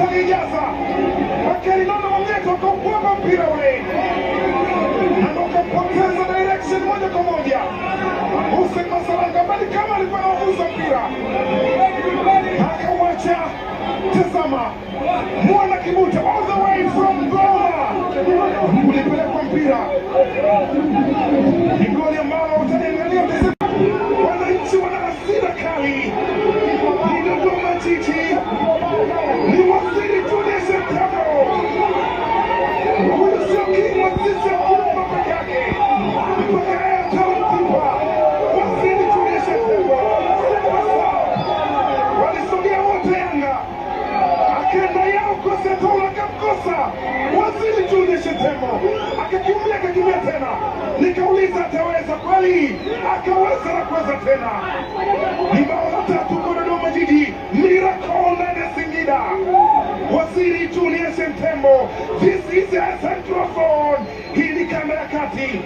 atalijaza. Akelinono Mwamnyeto akaukwama mpira ule. Na wakapoteza direction moja kwa moja. Hussein Masalanga bali kama alikuwa anavuza mpira. Akawacha, tazama, Mwana Kibuta all the way from Goma. Ulipelekwa mpira. Ni goli ambalo utaniangalia wananchi wana hasira kali. Ni Dodoma Jiji. Ni Waziri Julius Ntamo. Huyu sio king wa sisi ya Goma peke yake. Mpaka yeye atautiwa. Waziri Julius Ntamo. Walisogea wote Yanga. Akenda yao kwa Setola akamkosa. Waziri Julius Ntamo. Akakimbia tena. Nikauliza ataweza kweli? Akaweza na kuweza tena. Ni bao la 3 kwa Dodoma Jiji. Miracle ndani ya Singida. Waziri Julius Ntamo. This is a central phone. Hii ni kanda ya kati.